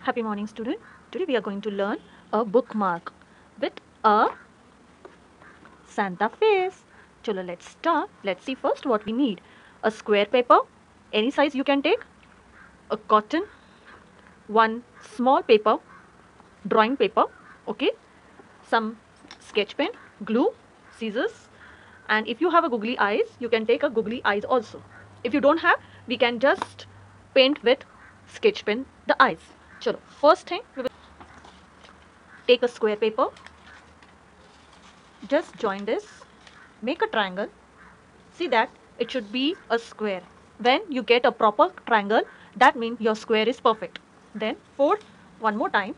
Happy morning, student. Today we are going to learn a bookmark with a Santa face. Chalo, let's start. Let's see first what we need. A square paper, any size you can take. A cotton, one small paper, drawing paper, okay. Some sketch pen, glue, scissors, and if you have a googly eyes, you can take a googly eyes also. If you don't have, we can just paint with sketch pen the eyes. Chalo, first thing we will take a square paper. Just join this, make a triangle. See that it should be a square. When you get a proper triangle, that means your square is perfect. Then fold one more time.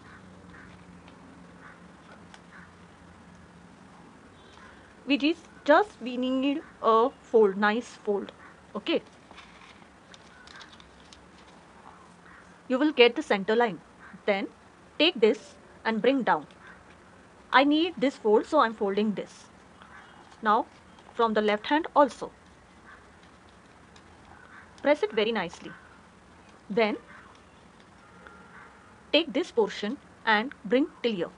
We need a fold, nice fold. Okay. You will get the center line. Then take this and bring down. I need this fold, so I'm folding this. Now from the left hand also. Press it very nicely. Then take this portion and bring till here.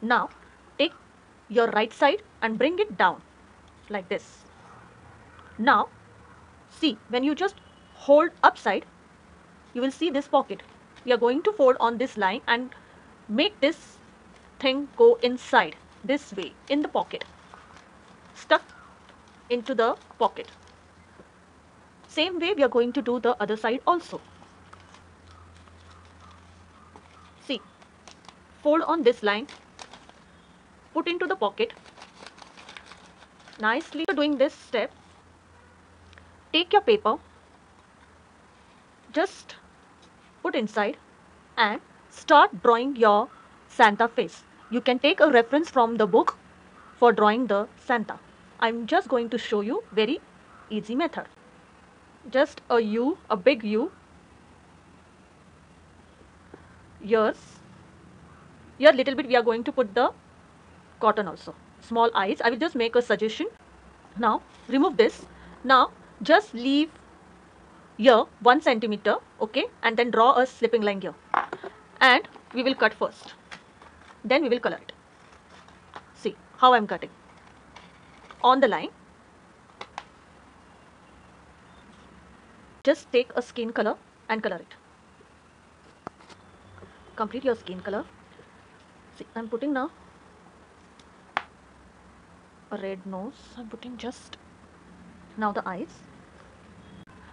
Now take your right side and bring it down like this. Now see, when you just hold upside, you will see this pocket. We are going to fold on this line and make this thing go inside this way in the pocket, stuck into the pocket. Same way we are going to do the other side also. See, fold on this line, put into the pocket nicely. Doing this step, take your paper, just put inside and start drawing your Santa face. You can take a reference from the book for drawing the Santa. I'm just going to show you very easy method. Just a U, a big U, ears. Here little bit we are going to put the cotton also. Small eyes. I will just make a suggestion. Now remove this. Now just leave here 1 centimeter, okay, and then draw a slipping line here. And we will cut first. Then we will color it. See how I'm cutting. On the line, just take a skin color and color it. Complete your skin color. See, I'm putting now a red nose. I'm putting just now the eyes.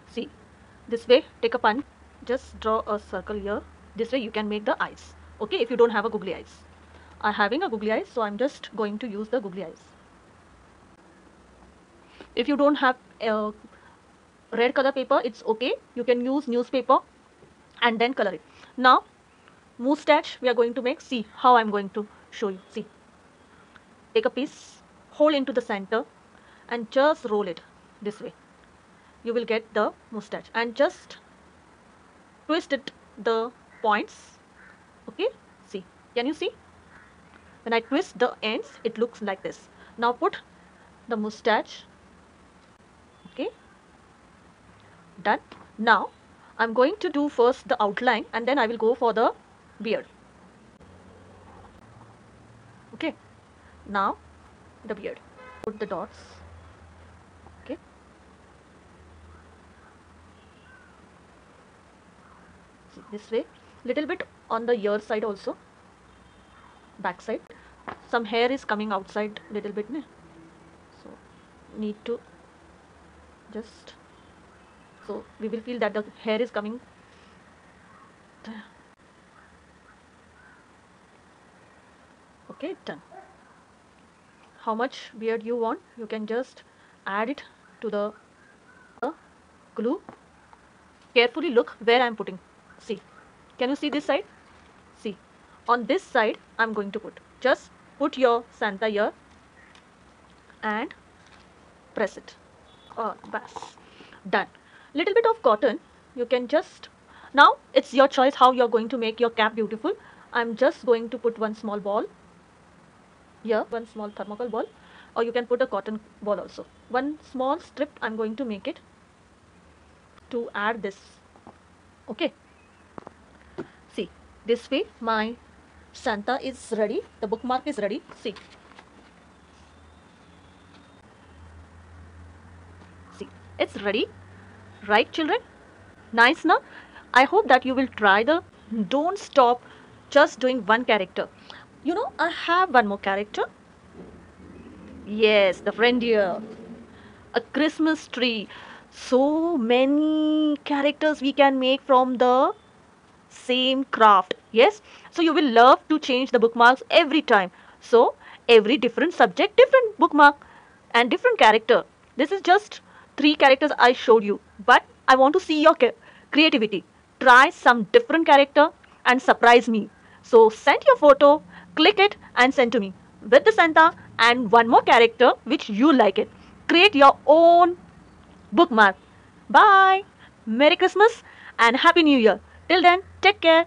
See, this way, take a pen, just draw a circle here. This way you can make the eyes. Okay, if you don't have a googly eyes. I'm having a googly eyes, so I'm just going to use the googly eyes. If you don't have red color paper, it's okay. You can use newspaper and then color it. Now, moustache we are going to make. See how I'm going to show you. See, take a piece, hold into the center and just roll it this way. You will get the moustache and just twist it the points. Okay, see, can you see? When I twist the ends, it looks like this. Now put the moustache. Okay, done. Now I'm going to do first the outline and then I will go for the beard. Okay, now the beard. Put the dots. Okay, see, this way. Little bit on the ear side also. Back side. Some hair is coming outside little bit, ne? So need to just, so we will feel that the hair is coming. Okay, done. How much beard you want, you can just add it to the glue. Carefully look where I'm putting. See, can you see this side? See, on this side I'm going to put. Just put your Santa here and press it. Oh, bas. Done. Little bit of cotton. You can just, now it's your choice how you're going to make your cap beautiful. I'm just going to put one small ball here, one small thermocol ball, or you can put a cotton ball also. One small strip I'm going to make it to add this Okay, see, this way my Santa is ready, the bookmark is ready. See, it's ready, right children? Nice now. I hope that you will try the don't stop just doing one character. You know, I have one more character. Yes, the reindeer, a Christmas tree. So many characters we can make from the same craft. Yes, so you will love to change the bookmarks every time. So every different subject, different bookmark and different character. This is just 3 characters I showed you, but I want to see your creativity. Try some different character and surprise me. So send your photo, click it and send to me with the Santa and one more character which you like it. Create your own bookmark. Bye. Merry Christmas and Happy New Year. Till then, take care.